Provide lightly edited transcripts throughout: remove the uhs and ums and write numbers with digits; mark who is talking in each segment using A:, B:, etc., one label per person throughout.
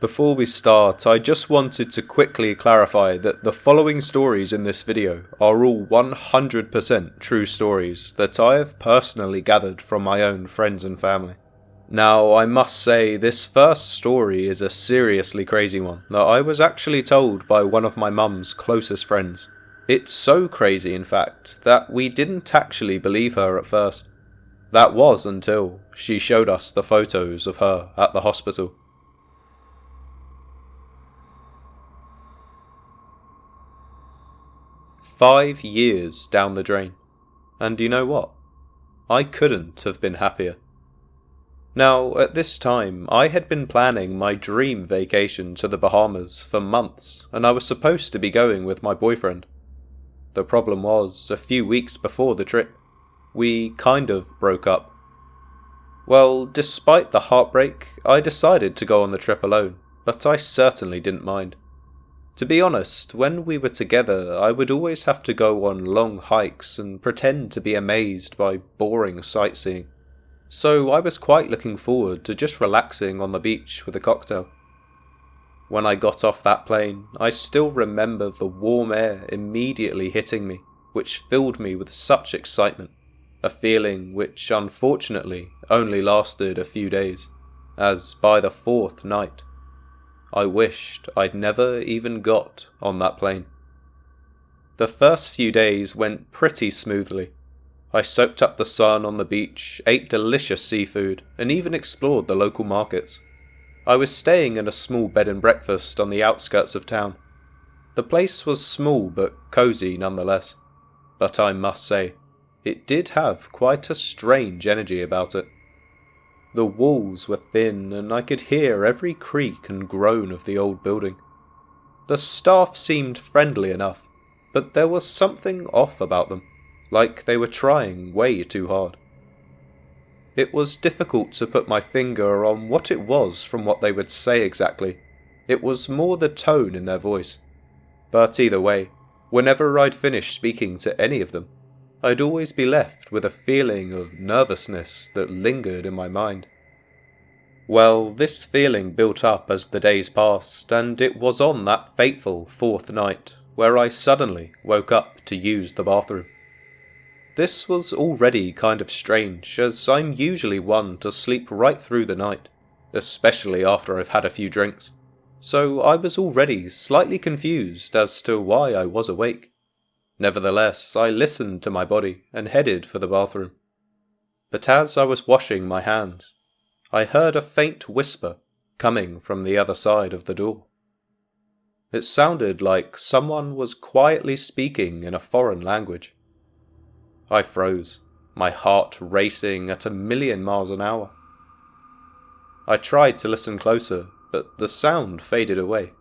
A: Before we start, I just wanted to quickly clarify that the following stories in this video are all 100% true stories that I have personally gathered from my own friends and family. Now, I must say this first story is a seriously crazy one that I was actually told by one of my mum's closest friends. It's so crazy, in fact, that we didn't actually believe her at first. That was until she showed us the photos of her at the hospital. "5 years down the drain. And you know what? I couldn't have been happier. Now, at this time, I had been planning my dream vacation to the Bahamas for months, and I was supposed to be going with my boyfriend. The problem was, a few weeks before the trip, we kind of broke up. Well, despite the heartbreak, I decided to go on the trip alone, but I certainly didn't mind. To be honest, when we were together, I would always have to go on long hikes and pretend to be amazed by boring sightseeing. So I was quite looking forward to just relaxing on the beach with a cocktail. When I got off that plane, I still remember the warm air immediately hitting me, which filled me with such excitement, a feeling which unfortunately only lasted a few days, as by the 4th night, I wished I'd never even got on that plane. The first few days went pretty smoothly. I soaked up the sun on the beach, ate delicious seafood, and even explored the local markets. I was staying in a small bed and breakfast on the outskirts of town. The place was small but cozy nonetheless, but I must say, it did have quite a strange energy about it. The walls were thin, and I could hear every creak and groan of the old building. The staff seemed friendly enough, but there was something off about them, like they were trying way too hard. It was difficult to put my finger on what it was from what they would say exactly. It was more the tone in their voice. But either way, whenever I'd finish speaking to any of them, I'd always be left with a feeling of nervousness that lingered in my mind. Well, this feeling built up as the days passed, and it was on that fateful 4th night where I suddenly woke up to use the bathroom. This was already kind of strange, as I'm usually one to sleep right through the night, especially after I've had a few drinks, so I was already slightly confused as to why I was awake. Nevertheless, I listened to my body and headed for the bathroom. But as I was washing my hands, I heard a faint whisper coming from the other side of the door. It sounded like someone was quietly speaking in a foreign language. I froze, my heart racing at 1,000,000 miles an hour. I tried to listen closer, but the sound faded away.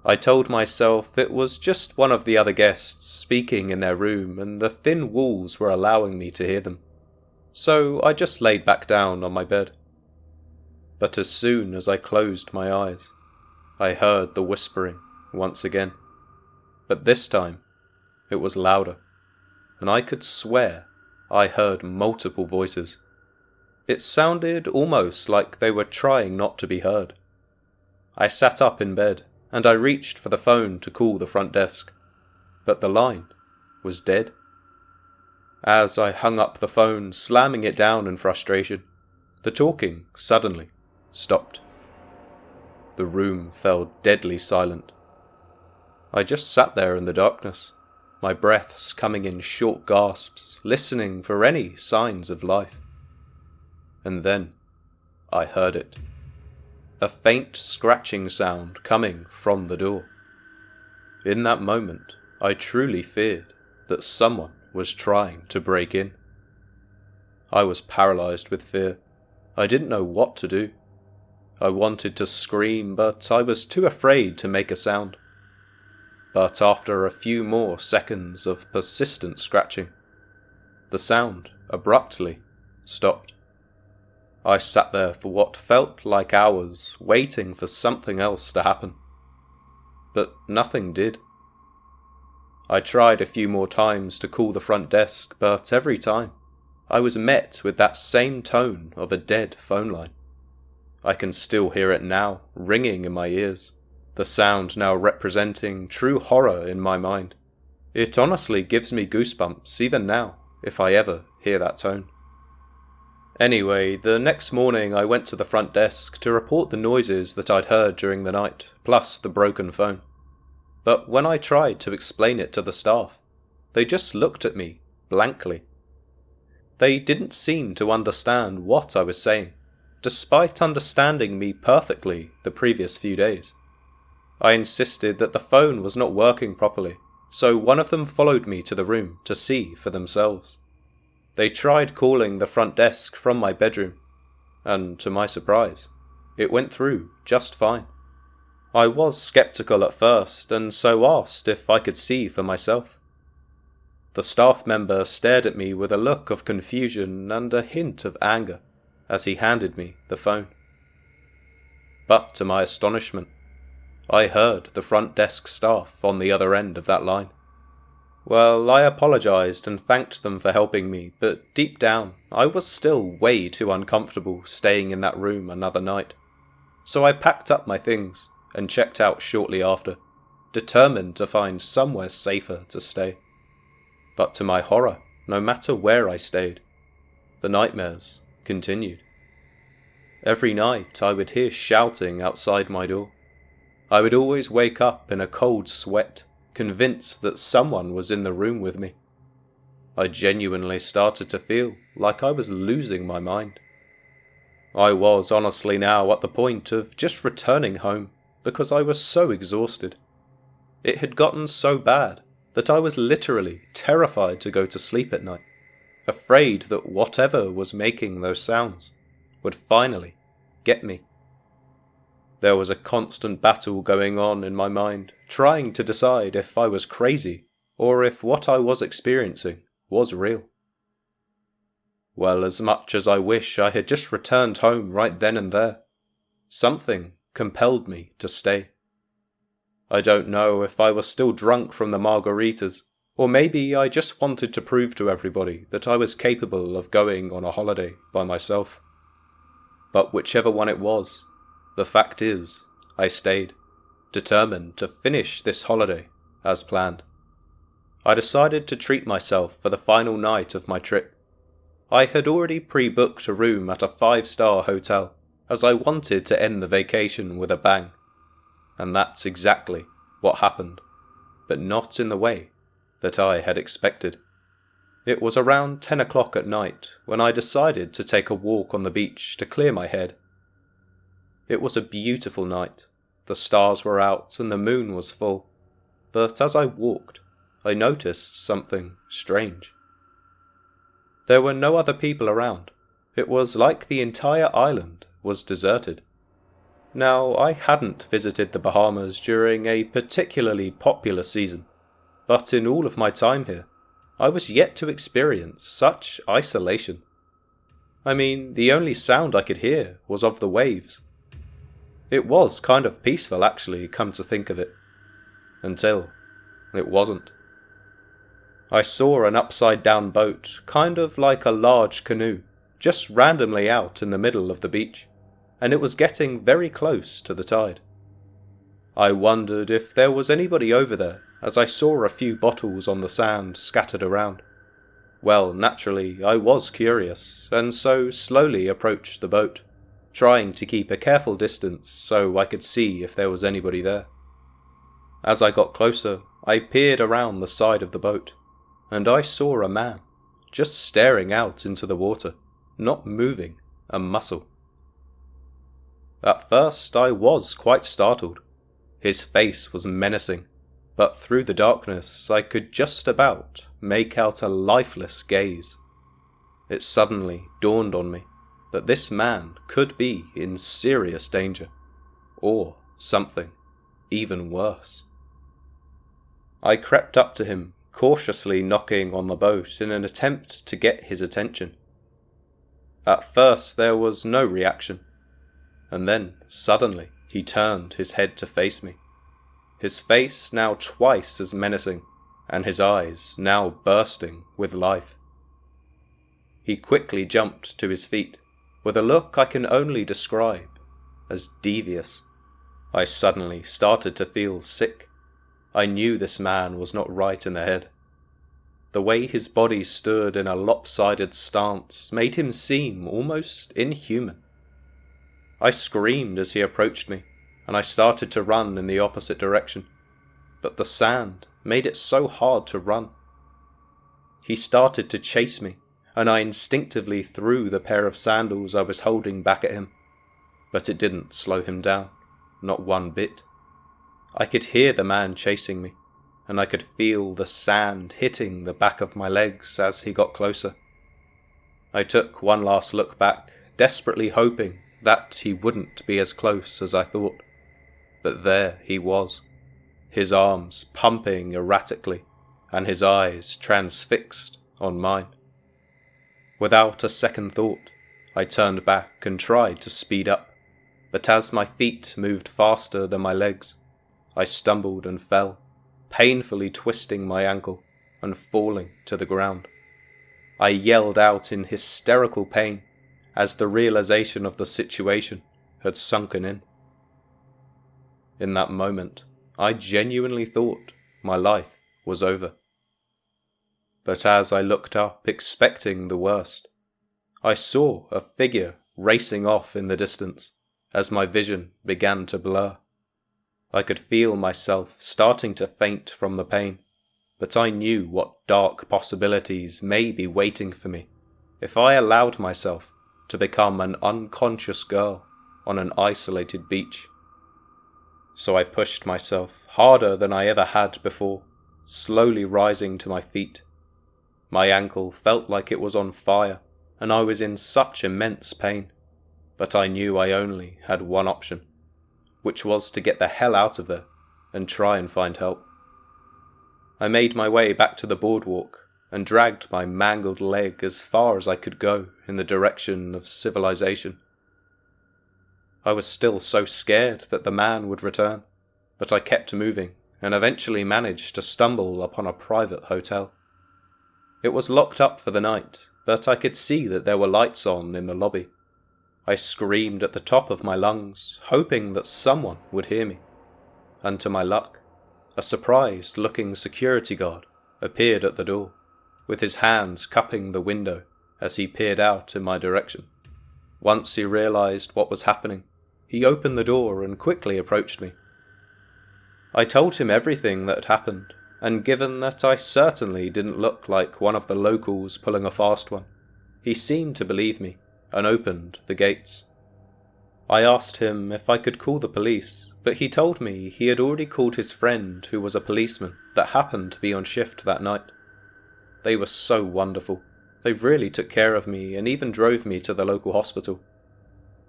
A: I told myself it was just one of the other guests speaking in their room and the thin walls were allowing me to hear them. So I just laid back down on my bed. But as soon as I closed my eyes, I heard the whispering once again. But this time, it was louder, and I could swear I heard multiple voices. It sounded almost like they were trying not to be heard. I sat up in bed, and I reached for the phone to call the front desk, but the line was dead. As I hung up the phone, slamming it down in frustration, the talking suddenly stopped. The room fell deadly silent. I just sat there in the darkness, my breaths coming in short gasps, listening for any signs of life. And then I heard it. A faint scratching sound coming from the door. In that moment, I truly feared that someone was trying to break in. I was paralyzed with fear. I didn't know what to do. I wanted to scream, but I was too afraid to make a sound. But after a few more seconds of persistent scratching, the sound abruptly stopped. I sat there for what felt like hours, waiting for something else to happen. But nothing did. I tried a few more times to call the front desk, but every time, I was met with that same tone of a dead phone line. I can still hear it now, ringing in my ears, the sound now representing true horror in my mind. It honestly gives me goosebumps even now, if I ever hear that tone. Anyway, the next morning I went to the front desk to report the noises that I'd heard during the night, plus the broken phone. But when I tried to explain it to the staff, they just looked at me blankly. They didn't seem to understand what I was saying, despite understanding me perfectly the previous few days. I insisted that the phone was not working properly, so one of them followed me to the room to see for themselves. They tried calling the front desk from my bedroom, and to my surprise, it went through just fine. I was skeptical at first, and so asked if I could see for myself. The staff member stared at me with a look of confusion and a hint of anger as he handed me the phone. But to my astonishment, I heard the front desk staff on the other end of that line. Well, I apologized and thanked them for helping me, but deep down, I was still way too uncomfortable staying in that room another night. So I packed up my things and checked out shortly after, determined to find somewhere safer to stay. But to my horror, no matter where I stayed, the nightmares continued. Every night I would hear shouting outside my door. I would always wake up in a cold sweat, convinced that someone was in the room with me. I genuinely started to feel like I was losing my mind. I was honestly now at the point of just returning home because I was so exhausted. It had gotten so bad that I was literally terrified to go to sleep at night, afraid that whatever was making those sounds would finally get me. There was a constant battle going on in my mind, trying to decide if I was crazy or if what I was experiencing was real. Well, as much as I wish I had just returned home right then and there, something compelled me to stay. I don't know if I was still drunk from the margaritas, or maybe I just wanted to prove to everybody that I was capable of going on a holiday by myself. But whichever one it was, the fact is, I stayed, determined to finish this holiday as planned. I decided to treat myself for the final night of my trip. I had already pre-booked a room at a 5-star hotel, as I wanted to end the vacation with a bang. And that's exactly what happened, but not in the way that I had expected. It was around 10 o'clock at night when I decided to take a walk on the beach to clear my head. It was a beautiful night. The stars were out and the moon was full, but as I walked, I noticed something strange. There were no other people around. It was like the entire island was deserted. Now, I hadn't visited the Bahamas during a particularly popular season, but in all of my time here, I was yet to experience such isolation. I mean, the only sound I could hear was of the waves. It was kind of peaceful actually, come to think of it. Until it wasn't. I saw an upside-down boat, kind of like a large canoe, just randomly out in the middle of the beach, and it was getting very close to the tide. I wondered if there was anybody over there, as I saw a few bottles on the sand scattered around. Well, naturally, I was curious, and so slowly approached the boat, trying to keep a careful distance so I could see if there was anybody there. As I got closer, I peered around the side of the boat, and I saw a man, just staring out into the water, not moving a muscle. At first I was quite startled. His face was menacing, but through the darkness I could just about make out a lifeless gaze. It suddenly dawned on me that this man could be in serious danger, or something even worse. I crept up to him, cautiously knocking on the boat in an attempt to get his attention. At first there was no reaction, and then suddenly he turned his head to face me, his face now twice as menacing, and his eyes now bursting with life. He quickly jumped to his feet, with a look I can only describe as devious. I suddenly started to feel sick. I knew this man was not right in the head. The way his body stood in a lopsided stance made him seem almost inhuman. I screamed as he approached me, and I started to run in the opposite direction, but the sand made it so hard to run. He started to chase me, and I instinctively threw the pair of sandals I was holding back at him, but it didn't slow him down, not one bit. I could hear the man chasing me, and I could feel the sand hitting the back of my legs as he got closer. I took one last look back, desperately hoping that he wouldn't be as close as I thought. But there he was, his arms pumping erratically, and his eyes transfixed on mine. Without a second thought, I turned back and tried to speed up, but as my feet moved faster than my legs, I stumbled and fell, painfully twisting my ankle and falling to the ground. I yelled out in hysterical pain as the realization of the situation had sunken in. In that moment, I genuinely thought my life was over. But as I looked up expecting the worst, I saw a figure racing off in the distance as my vision began to blur. I could feel myself starting to faint from the pain, but I knew what dark possibilities may be waiting for me if I allowed myself to become an unconscious girl on an isolated beach. So I pushed myself harder than I ever had before, slowly rising to my feet. My ankle felt like it was on fire, and I was in such immense pain, but I knew I only had one option, which was to get the hell out of there and try and find help. I made my way back to the boardwalk and dragged my mangled leg as far as I could go in the direction of civilization. I was still so scared that the man would return, but I kept moving and eventually managed to stumble upon a private hotel. It was locked up for the night, but I could see that there were lights on in the lobby. I screamed at the top of my lungs, hoping that someone would hear me, and to my luck, a surprised-looking security guard appeared at the door, with his hands cupping the window as he peered out in my direction. Once he realized what was happening, he opened the door and quickly approached me. I told him everything that had happened, and given that I certainly didn't look like one of the locals pulling a fast one, he seemed to believe me and opened the gates. I asked him if I could call the police, but he told me he had already called his friend who was a policeman that happened to be on shift that night. They were so wonderful. They really took care of me and even drove me to the local hospital.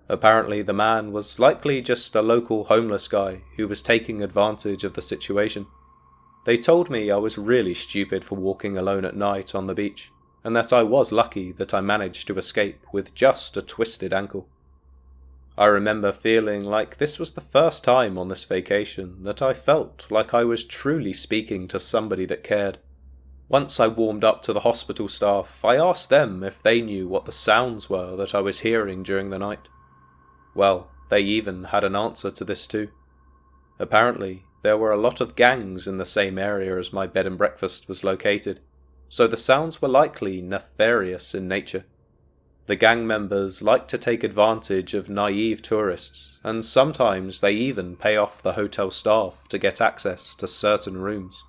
A: Apparently the man was likely just a local homeless guy who was taking advantage of the situation. They told me I was really stupid for walking alone at night on the beach, and that I was lucky that I managed to escape with just a twisted ankle. I remember feeling like this was the first time on this vacation that I felt like I was truly speaking to somebody that cared. Once I warmed up to the hospital staff, I asked them if they knew what the sounds were that I was hearing during the night. Well, they even had an answer to this too. Apparently, there were a lot of gangs in the same area as my bed and breakfast was located, so the sounds were likely nefarious in nature. The gang members like to take advantage of naive tourists, and sometimes they even pay off the hotel staff to get access to certain rooms.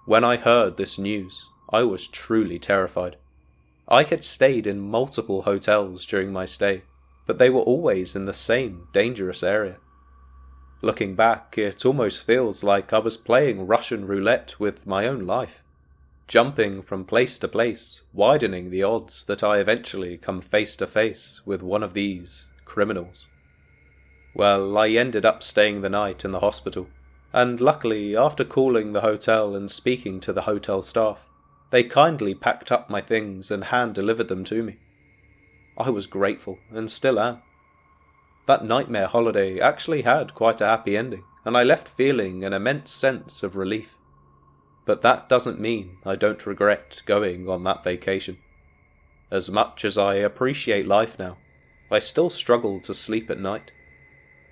A: When I heard this news, I was truly terrified. I had stayed in multiple hotels during my stay, but they were always in the same dangerous area. Looking back, it almost feels like I was playing Russian roulette with my own life, jumping from place to place, widening the odds that I eventually come face to face with one of these criminals. Well, I ended up staying the night in the hospital, and luckily, after calling the hotel and speaking to the hotel staff, they kindly packed up my things and hand-delivered them to me. I was grateful, and still am. That nightmare holiday actually had quite a happy ending, and I left feeling an immense sense of relief. But that doesn't mean I don't regret going on that vacation. As much as I appreciate life now, I still struggle to sleep at night,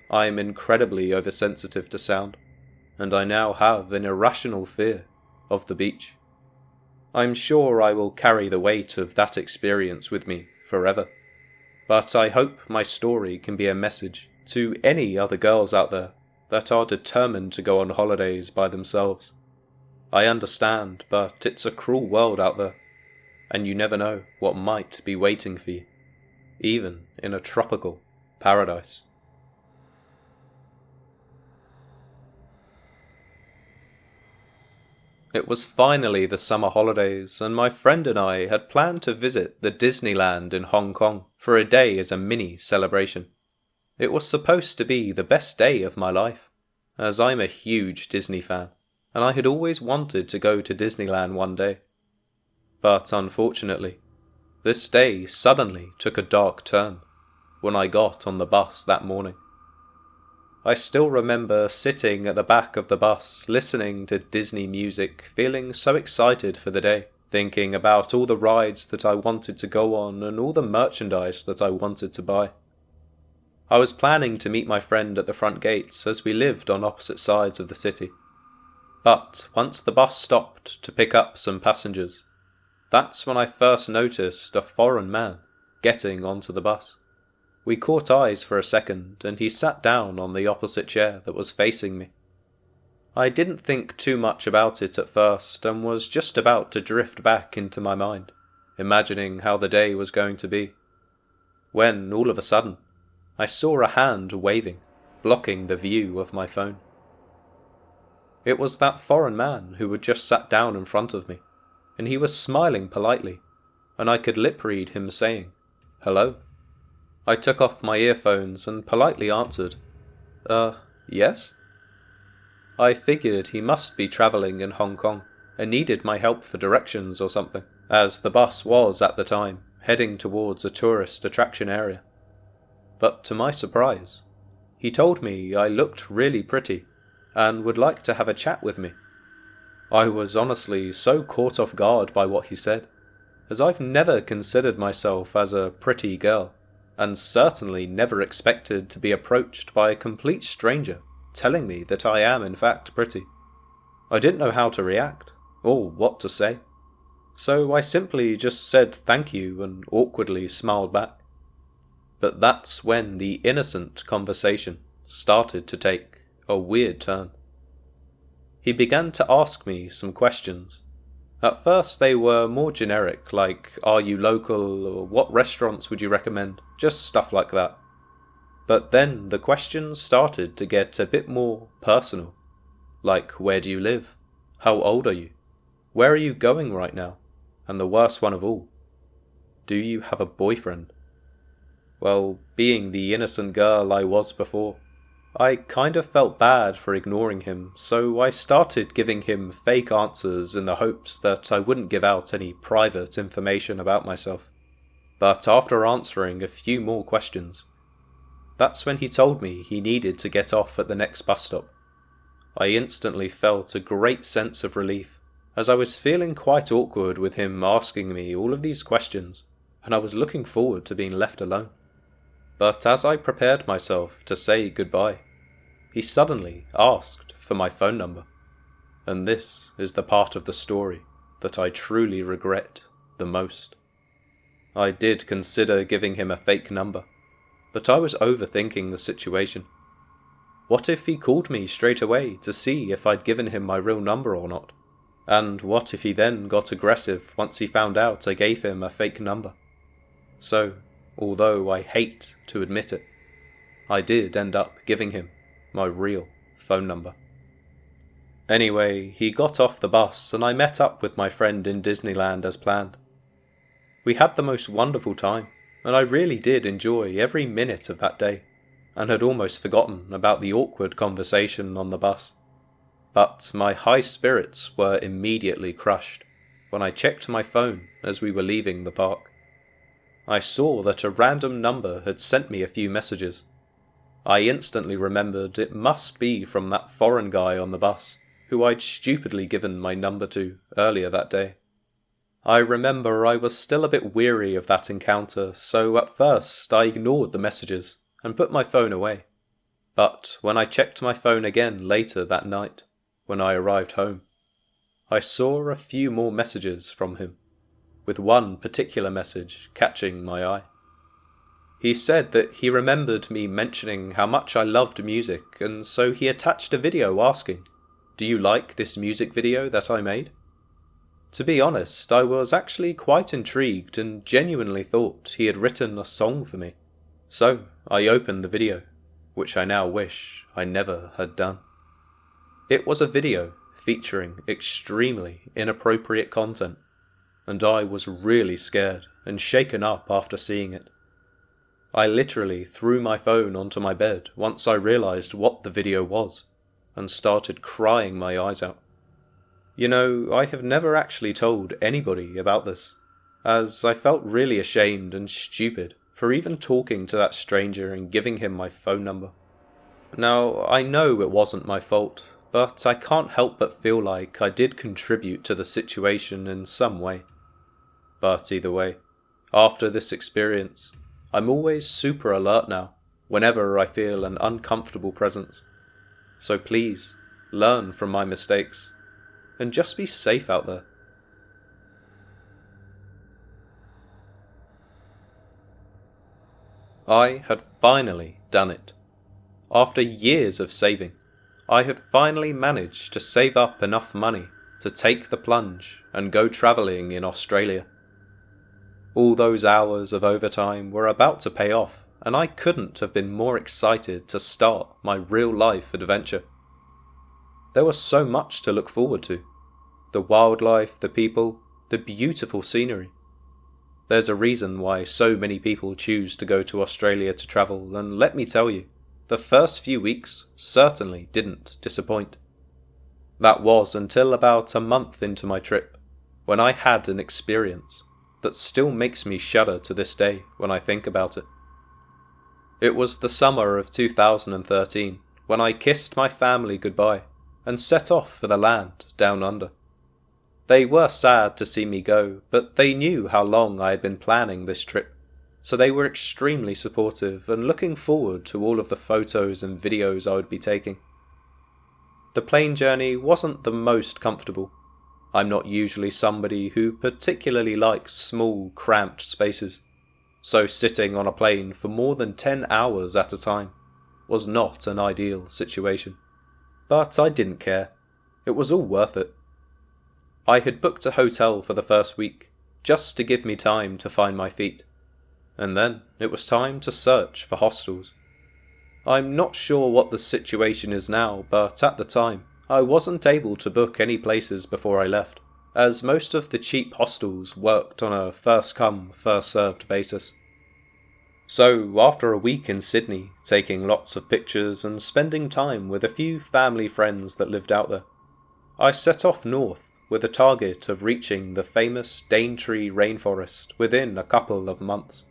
A: I'm incredibly oversensitive to sound, and I now have an irrational fear of the beach. I'm sure I will carry the weight of that experience with me forever, but I hope my story can be a message to any other girls out there that are determined to go on holidays by themselves. I understand, but it's a cruel world out there, and you never know what might be waiting for you, even in a tropical paradise. It was finally the summer holidays, and my friend and I had planned to visit the Disneyland in Hong Kong for a day as a mini celebration. It was supposed to be the best day of my life, as I'm a huge Disney fan, and I had always wanted to go to Disneyland one day. But unfortunately, this day suddenly took a dark turn when I got on the bus that morning. I still remember sitting at the back of the bus, listening to Disney music, feeling so excited for the day, thinking about all the rides that I wanted to go on and all the merchandise that I wanted to buy. I was planning to meet my friend at the front gates as we lived on opposite sides of the city. But once the bus stopped to pick up some passengers, that's when I first noticed a foreign man getting onto the bus. We caught eyes for a second, and he sat down on the opposite chair that was facing me. I didn't think too much about it at first, and was just about to drift back into my mind, imagining how the day was going to be, when, all of a sudden, I saw a hand waving, blocking the view of my phone. It was that foreign man who had just sat down in front of me, and he was smiling politely, and I could lip read him saying, "Hello." I took off my earphones and politely answered, yes? I figured he must be travelling in Hong Kong and needed my help for directions or something, as the bus was, at the time, heading towards a tourist attraction area. But to my surprise, he told me I looked really pretty and would like to have a chat with me. I was honestly so caught off guard by what he said, as I've never considered myself as a pretty girl, and certainly never expected to be approached by a complete stranger telling me that I am in fact pretty. I didn't know how to react, or what to say, so I simply just said thank you and awkwardly smiled back. But that's when the innocent conversation started to take a weird turn. He began to ask me some questions. At first they were more generic, like, are you local, or what restaurants would you recommend, just stuff like that. But then the questions started to get a bit more personal, like, where do you live? How old are you? Where are you going right now? And the worst one of all, do you have a boyfriend? Well, being the innocent girl I was before, I kind of felt bad for ignoring him, so I started giving him fake answers in the hopes that I wouldn't give out any private information about myself. But after answering a few more questions, that's when he told me he needed to get off at the next bus stop. I instantly felt a great sense of relief, as I was feeling quite awkward with him asking me all of these questions, and I was looking forward to being left alone. But as I prepared myself to say goodbye, he suddenly asked for my phone number. And this is the part of the story that I truly regret the most. I did consider giving him a fake number, but I was overthinking the situation. What if he called me straight away to see if I'd given him my real number or not? And what if he then got aggressive once he found out I gave him a fake number? So, although I hate to admit it, I did end up giving him my real phone number. Anyway, he got off the bus and I met up with my friend in Disneyland as planned. We had the most wonderful time, and I really did enjoy every minute of that day, and had almost forgotten about the awkward conversation on the bus. But my high spirits were immediately crushed when I checked my phone as we were leaving the park. I saw that a random number had sent me a few messages. I instantly remembered it must be from that foreign guy on the bus, who I'd stupidly given my number to earlier that day. I remember I was still a bit weary of that encounter, so at first I ignored the messages and put my phone away. But when I checked my phone again later that night, when I arrived home, I saw a few more messages from him, with one particular message catching my eye. He said that he remembered me mentioning how much I loved music, and so he attached a video asking, "Do you like this music video that I made?" To be honest, I was actually quite intrigued and genuinely thought he had written a song for me. So I opened the video, which I now wish I never had done. It was a video featuring extremely inappropriate content, and I was really scared and shaken up after seeing it. I literally threw my phone onto my bed once I realized what the video was, and started crying my eyes out. You know, I have never actually told anybody about this, as I felt really ashamed and stupid for even talking to that stranger and giving him my phone number. Now, I know it wasn't my fault, but I can't help but feel like I did contribute to the situation in some way. But either way, after this experience, I'm always super alert now, whenever I feel an uncomfortable presence. So please, learn from my mistakes, and just be safe out there. I had finally done it. After years of saving, I had finally managed to save up enough money to take the plunge and go travelling in Australia. All those hours of overtime were about to pay off, and I couldn't have been more excited to start my real-life adventure. There was so much to look forward to. The wildlife, the people, the beautiful scenery. There's a reason why so many people choose to go to Australia to travel, and let me tell you, the first few weeks certainly didn't disappoint. That was until about a month into my trip, when I had an experience that still makes me shudder to this day when I think about it. It was the summer of 2013 when I kissed my family goodbye and set off for the land down under. They were sad to see me go, but they knew how long I had been planning this trip, so they were extremely supportive and looking forward to all of the photos and videos I would be taking. The plane journey wasn't the most comfortable. I'm not usually somebody who particularly likes small, cramped spaces, so sitting on a plane for more than 10 hours at a time was not an ideal situation. But I didn't care. It was all worth it. I had booked a hotel for the first week, just to give me time to find my feet, and then it was time to search for hostels. I'm not sure what the situation is now, but at the time, I wasn't able to book any places before I left, as most of the cheap hostels worked on a first-come, first-served basis. So, after a week in Sydney, taking lots of pictures and spending time with a few family friends that lived out there, I set off north with a target of reaching the famous Daintree rainforest within a couple of months.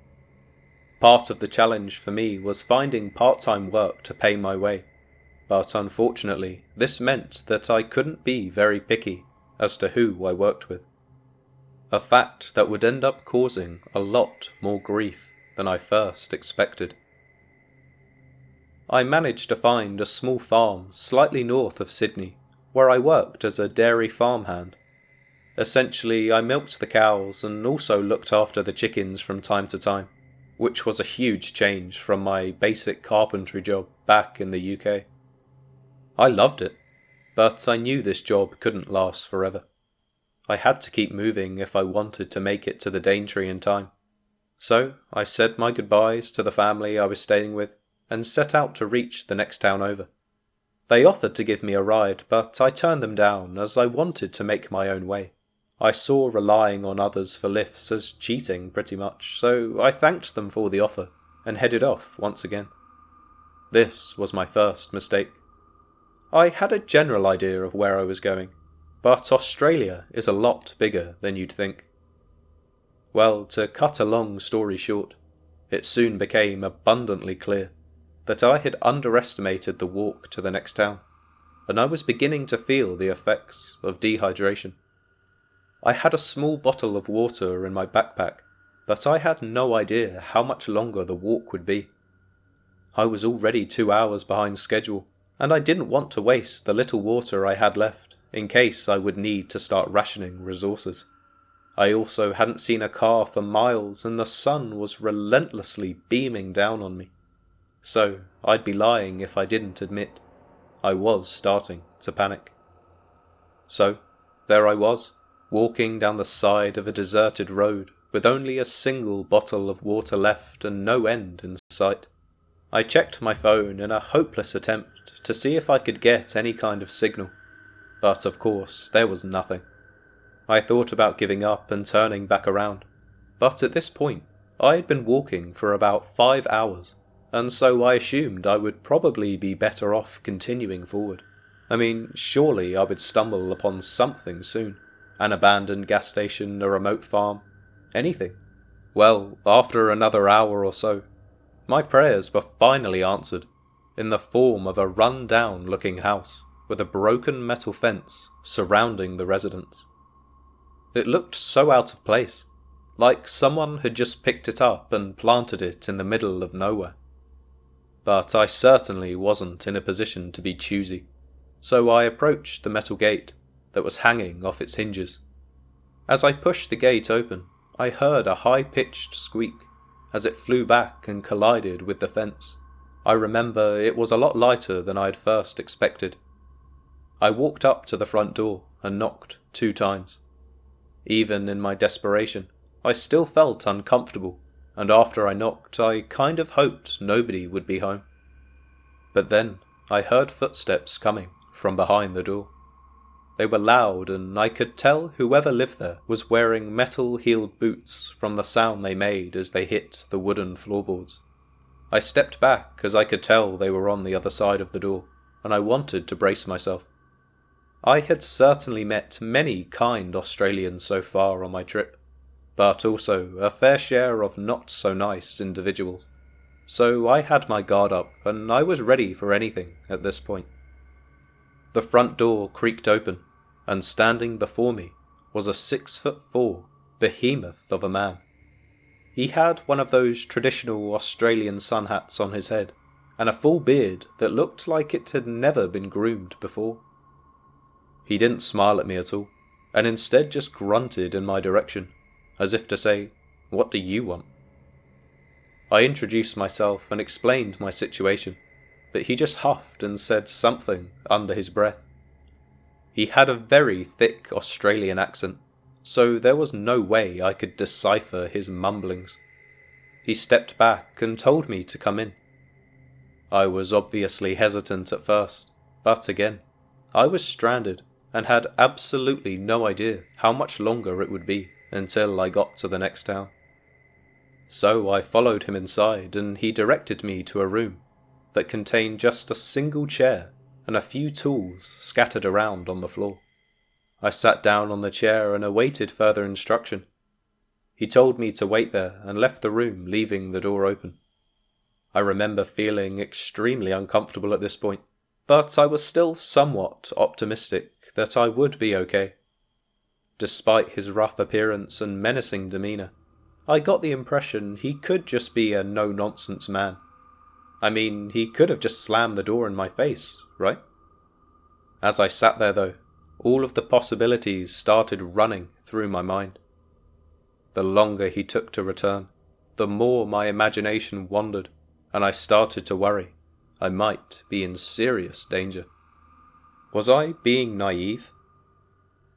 A: Part of the challenge for me was finding part-time work to pay my way, but unfortunately this meant that I couldn't be very picky as to who I worked with. A fact that would end up causing a lot more grief than I first expected. I managed to find a small farm slightly north of Sydney, where I worked as a dairy farmhand. Essentially, I milked the cows and also looked after the chickens from time to time, which was a huge change from my basic carpentry job back in the UK. I loved it, but I knew this job couldn't last forever. I had to keep moving if I wanted to make it to the Daintree in time. So I said my goodbyes to the family I was staying with and set out to reach the next town over. They offered to give me a ride, but I turned them down as I wanted to make my own way. I saw relying on others for lifts as cheating pretty much, so I thanked them for the offer and headed off once again. This was my first mistake. I had a general idea of where I was going, but Australia is a lot bigger than you'd think. Well, to cut a long story short, it soon became abundantly clear that I had underestimated the walk to the next town, and I was beginning to feel the effects of dehydration. I had a small bottle of water in my backpack, but I had no idea how much longer the walk would be. I was already 2 hours behind schedule, and I didn't want to waste the little water I had left, in case I would need to start rationing resources. I also hadn't seen a car for miles, and the sun was relentlessly beaming down on me. So I'd be lying if I didn't admit I was starting to panic. So there I was, walking down the side of a deserted road with only a single bottle of water left and no end in sight. I checked my phone in a hopeless attempt to see if I could get any kind of signal, but of course there was nothing. I thought about giving up and turning back around, but at this point I had been walking for about 5 hours, and so I assumed I would probably be better off continuing forward. I mean, surely I would stumble upon something soon. An abandoned gas station, a remote farm, anything. Well, after another hour or so, my prayers were finally answered, in the form of a run-down looking house with a broken metal fence surrounding the residence. It looked so out of place, like someone had just picked it up and planted it in the middle of nowhere. But I certainly wasn't in a position to be choosy, so I approached the metal gate that was hanging off its hinges. As I pushed the gate open, I heard a high-pitched squeak as it flew back and collided with the fence. I remember it was a lot lighter than I had first expected. I walked up to the front door and knocked 2 times. Even in my desperation, I still felt uncomfortable, and after I knocked, I kind of hoped nobody would be home. But then I heard footsteps coming from behind the door. They were loud, and I could tell whoever lived there was wearing metal-heeled boots from the sound they made as they hit the wooden floorboards. I stepped back as I could tell they were on the other side of the door, and I wanted to brace myself. I had certainly met many kind Australians so far on my trip, but also a fair share of not-so-nice individuals, so I had my guard up and I was ready for anything at this point. The front door creaked open, and standing before me was a 6'4" behemoth of a man. He had one of those traditional Australian sun hats on his head, and a full beard that looked like it had never been groomed before. He didn't smile at me at all, and instead just grunted in my direction, as if to say, "What do you want?" I introduced myself and explained my situation, but he just huffed and said something under his breath. He had a very thick Australian accent, so there was no way I could decipher his mumblings. He stepped back and told me to come in. I was obviously hesitant at first, but again, I was stranded and had absolutely no idea how much longer it would be until I got to the next town. So I followed him inside, and he directed me to a room that contained just a single chair and a few tools scattered around on the floor. I sat down on the chair and awaited further instruction. He told me to wait there and left the room, leaving the door open. I remember feeling extremely uncomfortable at this point, but I was still somewhat optimistic that I would be okay. Despite his rough appearance and menacing demeanour, I got the impression he could just be a no-nonsense man. I mean, he could have just slammed the door in my face, right? As I sat there though, all of the possibilities started running through my mind. The longer he took to return, the more my imagination wandered, and I started to worry I might be in serious danger. Was I being naive?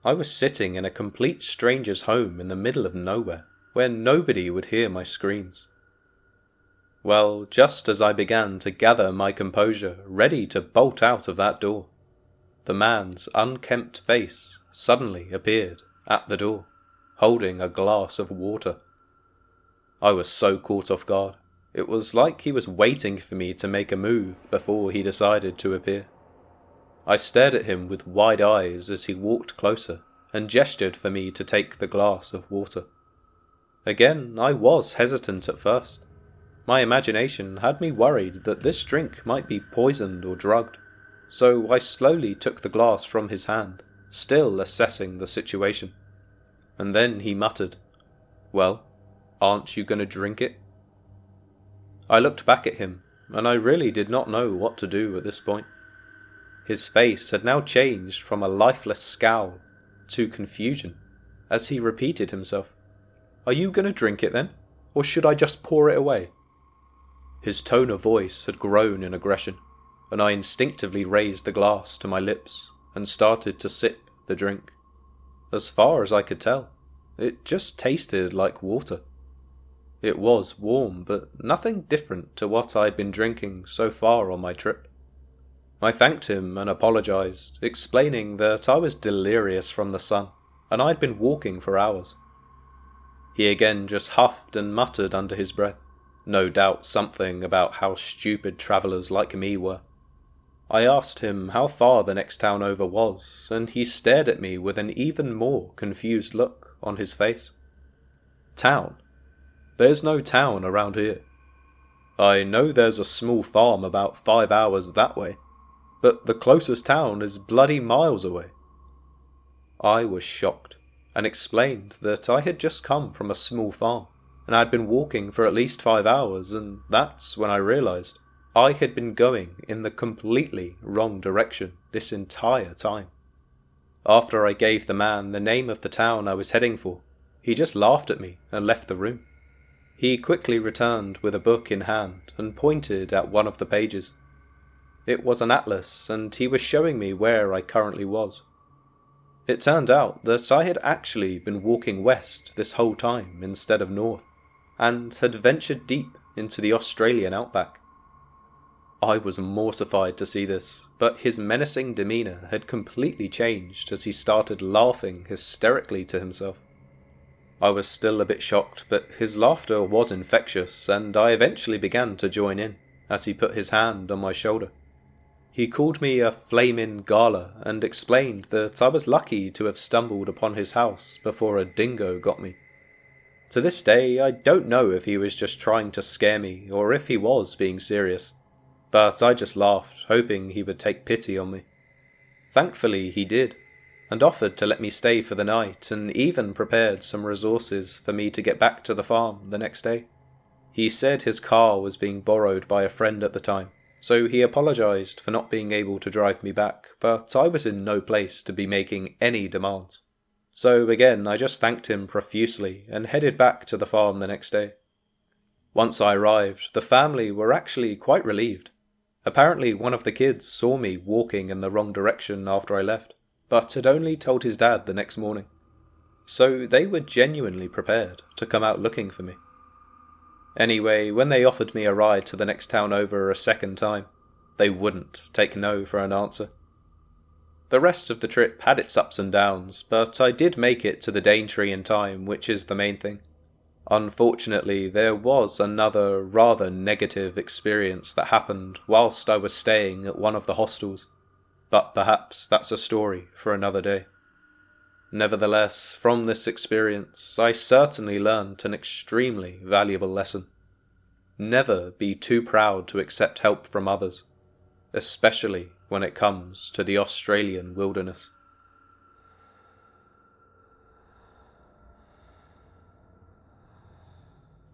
A: I was sitting in a complete stranger's home in the middle of nowhere, where nobody would hear my screams. Well, just as I began to gather my composure, ready to bolt out of that door, the man's unkempt face suddenly appeared at the door, holding a glass of water. I was so caught off guard. It was like he was waiting for me to make a move before he decided to appear. I stared at him with wide eyes as he walked closer and gestured for me to take the glass of water. Again, I was hesitant at first. My imagination had me worried that this drink might be poisoned or drugged, so I slowly took the glass from his hand, still assessing the situation. And then he muttered, "Well, aren't you going to drink it?" I looked back at him, and I really did not know what to do at this point. His face had now changed from a lifeless scowl to confusion, as he repeated himself. "Are you going to drink it then, or should I just pour it away?" His tone of voice had grown in aggression, and I instinctively raised the glass to my lips and started to sip the drink. As far as I could tell, it just tasted like water. It was warm, but nothing different to what I'd been drinking so far on my trip. I thanked him and apologized, explaining that I was delirious from the sun, and I'd been walking for hours. He again just huffed and muttered under his breath, no doubt something about how stupid travellers like me were. I asked him how far the next town over was, and he stared at me with an even more confused look on his face. Town? There's no town around here. I know there's a small farm about 5 hours that way, but the closest town is bloody miles away. I was shocked, and explained that I had just come from a small farm, and I'd been walking for at least 5 hours, and that's when I realised I had been going in the completely wrong direction this entire time. After I gave the man the name of the town I was heading for, he just laughed at me and left the room. He quickly returned with a book in hand and pointed at one of the pages. It was an atlas, and he was showing me where I currently was. It turned out that I had actually been walking west this whole time instead of north, and had ventured deep into the Australian outback. I was mortified to see this, but his menacing demeanour had completely changed as he started laughing hysterically to himself. I was still a bit shocked, but his laughter was infectious, and I eventually began to join in, as he put his hand on my shoulder. He called me a flamin' gala, and explained that I was lucky to have stumbled upon his house before a dingo got me. To this day, I don't know if he was just trying to scare me, or if he was being serious, but I just laughed, hoping he would take pity on me. Thankfully he did, and offered to let me stay for the night, and even prepared some resources for me to get back to the farm the next day. He said his car was being borrowed by a friend at the time, so he apologised for not being able to drive me back, but I was in no place to be making any demands. So again, I just thanked him profusely and headed back to the farm the next day. Once I arrived, the family were actually quite relieved. Apparently one of the kids saw me walking in the wrong direction after I left, but had only told his dad the next morning. So they were genuinely prepared to come out looking for me. Anyway, when they offered me a ride to the next town over a second time, they wouldn't take no for an answer. The rest of the trip had its ups and downs, but I did make it to the Daintree in time, which is the main thing. Unfortunately, there was another rather negative experience that happened whilst I was staying at one of the hostels, but perhaps that's a story for another day. Nevertheless, from this experience, I certainly learned an extremely valuable lesson. Never be too proud to accept help from others, especially when it comes to the Australian wilderness.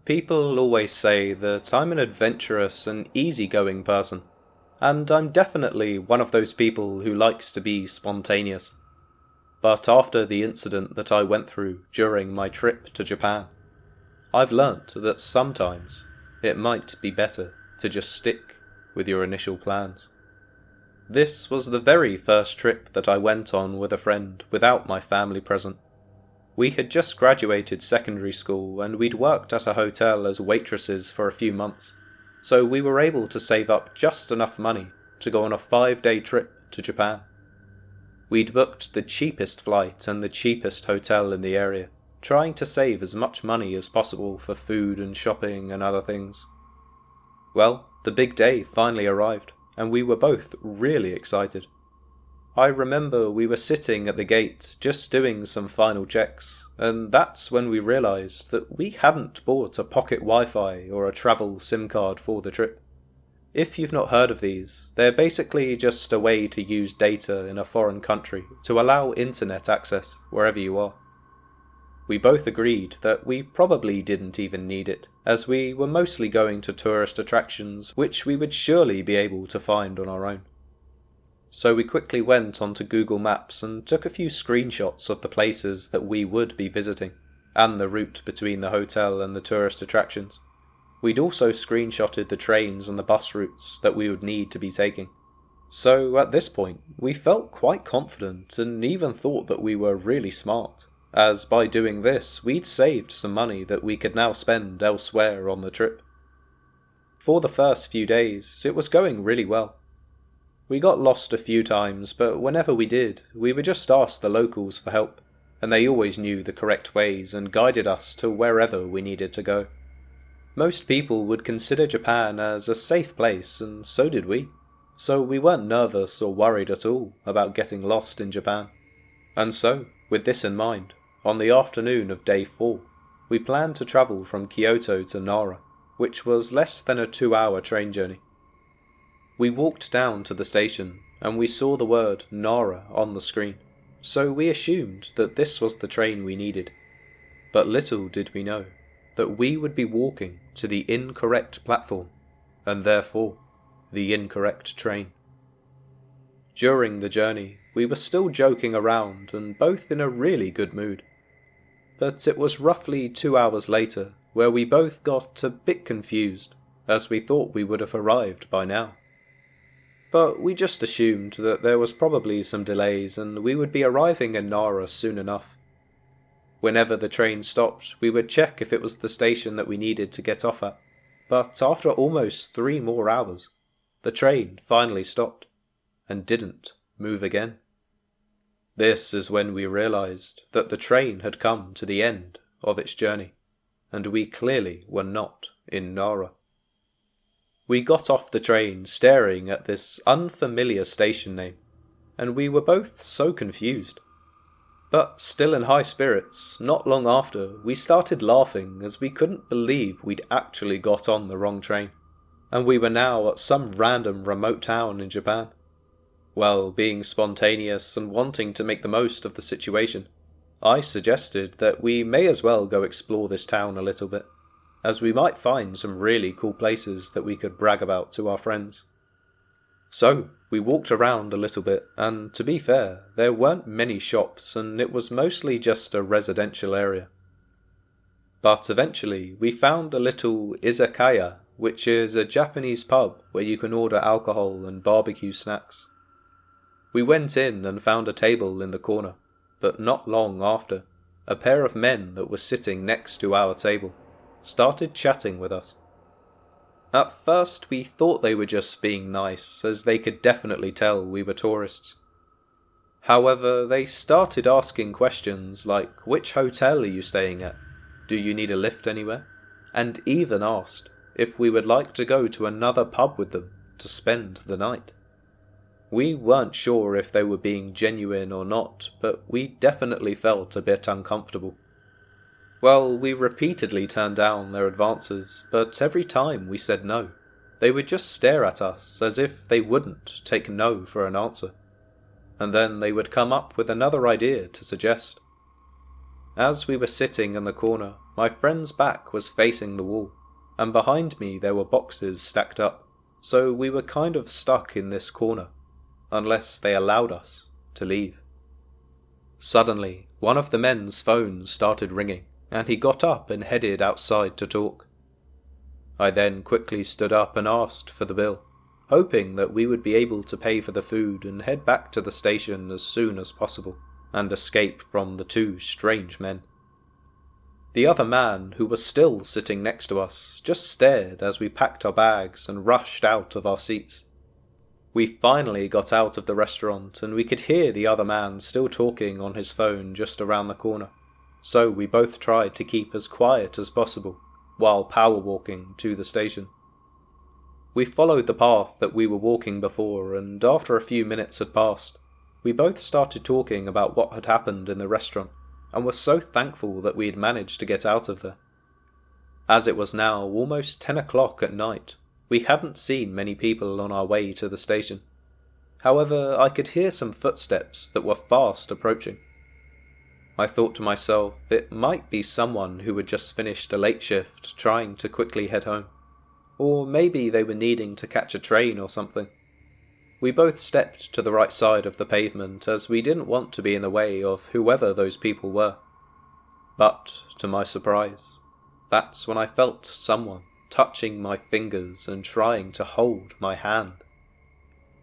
A: People always say that I'm an adventurous and easygoing person, and I'm definitely one of those people who likes to be spontaneous. But after the incident that I went through during my trip to Japan, I've learnt that sometimes it might be better to just stick with your initial plans. This was the very first trip that I went on with a friend without my family present. We had just graduated secondary school and we'd worked at a hotel as waitresses for a few months, so we were able to save up just enough money to go on a 5-day trip to Japan. We'd booked the cheapest flight and the cheapest hotel in the area, trying to save as much money as possible for food and shopping and other things. Well, the big day finally arrived, and we were both really excited. I remember we were sitting at the gate just doing some final checks, and that's when we realised that we hadn't bought a pocket Wi-Fi or a travel SIM card for the trip. If you've not heard of these, they're basically just a way to use data in a foreign country to allow internet access wherever you are. We both agreed that we probably didn't even need it, as we were mostly going to tourist attractions which we would surely be able to find on our own. So we quickly went onto Google Maps and took a few screenshots of the places that we would be visiting, and the route between the hotel and the tourist attractions. We'd also screenshotted the trains and the bus routes that we would need to be taking. So at this point, we felt quite confident and even thought that we were really smart, as by doing this, we'd saved some money that we could now spend elsewhere on the trip. For the first few days, it was going really well. We got lost a few times, but whenever we did, we would just ask the locals for help, and they always knew the correct ways and guided us to wherever we needed to go. Most people would consider Japan as a safe place, and so did we, so we weren't nervous or worried at all about getting lost in Japan. And so, with this in mind, on the afternoon of day 4, we planned to travel from Kyoto to Nara, which was less than a 2-hour train journey. We walked down to the station, and we saw the word Nara on the screen, so we assumed that this was the train we needed. But little did we know that we would be walking to the incorrect platform, and therefore the incorrect train. During the journey, we were still joking around and both in a really good mood. But it was roughly 2 hours later where we both got a bit confused, as we thought we would have arrived by now. But we just assumed that there was probably some delays and we would be arriving in Nara soon enough. Whenever the train stopped, we would check if it was the station that we needed to get off at, but after almost 3 more hours, the train finally stopped, and didn't move again. This is when we realized that the train had come to the end of its journey, and we clearly were not in Nara. We got off the train staring at this unfamiliar station name, and we were both so confused. But still in high spirits, not long after, we started laughing as we couldn't believe we'd actually got on the wrong train, and we were now at some random remote town in Japan. Well, being spontaneous and wanting to make the most of the situation, I suggested that we may as well go explore this town a little bit, as we might find some really cool places that we could brag about to our friends. So, we walked around a little bit, and to be fair, there weren't many shops and it was mostly just a residential area. But eventually, we found a little izakaya, which is a Japanese pub where you can order alcohol and barbecue snacks. We went in and found a table in the corner, but not long after, a pair of men that were sitting next to our table started chatting with us. At first we thought they were just being nice, as they could definitely tell we were tourists. However, they started asking questions like, which hotel are you staying at? Do you need a lift anywhere? And even asked if we would like to go to another pub with them to spend the night. We weren't sure if they were being genuine or not, but we definitely felt a bit uncomfortable. Well, we repeatedly turned down their advances, but every time we said no, they would just stare at us as if they wouldn't take no for an answer. And then they would come up with another idea to suggest. As we were sitting in the corner, my friend's back was facing the wall, and behind me there were boxes stacked up, so we were kind of stuck in this corner, unless they allowed us to leave. Suddenly, one of the men's phones started ringing, and he got up and headed outside to talk. I then quickly stood up and asked for the bill, hoping that we would be able to pay for the food and head back to the station as soon as possible, and escape from the 2 strange men. The other man, who was still sitting next to us, just stared as we packed our bags and rushed out of our seats. We finally got out of the restaurant and we could hear the other man still talking on his phone just around the corner, so we both tried to keep as quiet as possible while power walking to the station. We followed the path that we were walking before, and after a few minutes had passed, we both started talking about what had happened in the restaurant and were so thankful that we had managed to get out of there. As it was now almost 10 o'clock at night, we hadn't seen many people on our way to the station. However, I could hear some footsteps that were fast approaching. I thought to myself it might be someone who had just finished a late shift trying to quickly head home. Or maybe they were needing to catch a train or something. We both stepped to the right side of the pavement as we didn't want to be in the way of whoever those people were. But, to my surprise, that's when I felt someone touching my fingers and trying to hold my hand.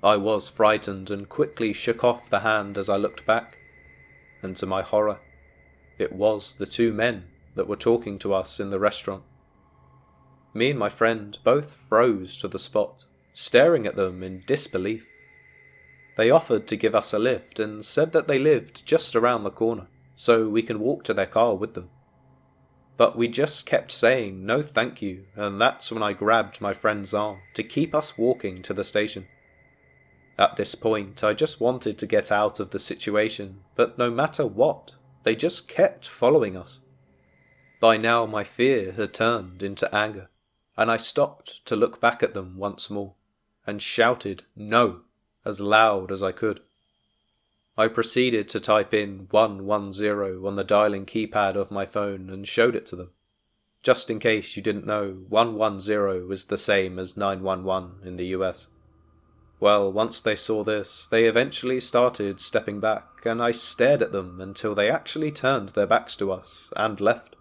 A: I was frightened and quickly shook off the hand as I looked back, and to my horror, it was the two men that were talking to us in the restaurant. Me and my friend both froze to the spot, staring at them in disbelief. They offered to give us a lift and said that they lived just around the corner, so we can walk to their car with them. But we just kept saying no thank you, and that's when I grabbed my friend's arm to keep us walking to the station. At this point, I just wanted to get out of the situation, but no matter what, they just kept following us. By now my fear had turned into anger, and I stopped to look back at them once more, and shouted no as loud as I could. I proceeded to type in 110 on the dialing keypad of my phone and showed it to them. Just in case you didn't know, 110 is the same as 911 in the US. Well, once they saw this, they eventually started stepping back, and I stared at them until they actually turned their backs to us and left.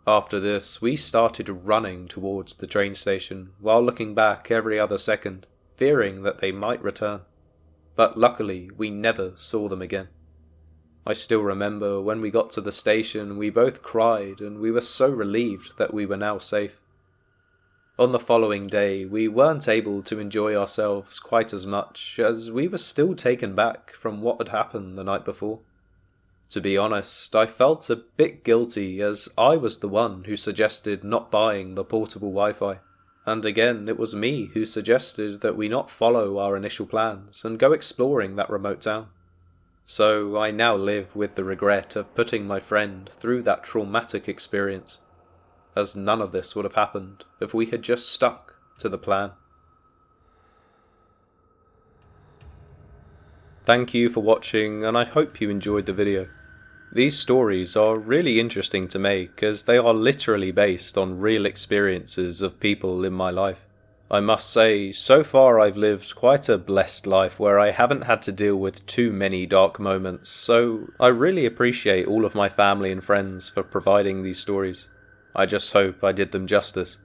A: After this, we started running towards the train station, while looking back every other second, fearing that they might return. But luckily, we never saw them again. I still remember when we got to the station, we both cried, and we were so relieved that we were now safe. On the following day, we weren't able to enjoy ourselves quite as much, as we were still taken back from what had happened the night before. To be honest, I felt a bit guilty as I was the one who suggested not buying the portable Wi-Fi, and again it was me who suggested that we not follow our initial plans and go exploring that remote town. So I now live with the regret of putting my friend through that traumatic experience, as none of this would have happened if we had just stuck to the plan. Thank you for watching, and I hope you enjoyed the video. These stories are really interesting to make as they are literally based on real experiences of people in my life. I must say, so far I've lived quite a blessed life where I haven't had to deal with too many dark moments, so I really appreciate all of my family and friends for providing these stories. I just hope I did them justice.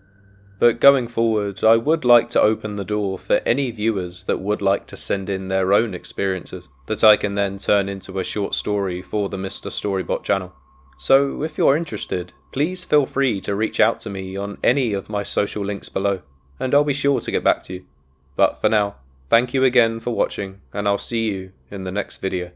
A: But going forward, I would like to open the door for any viewers that would like to send in their own experiences, that I can then turn into a short story for the Mr. Storybot channel. So if you're interested, please feel free to reach out to me on any of my social links below, and I'll be sure to get back to you. But for now, thank you again for watching, and I'll see you in the next video.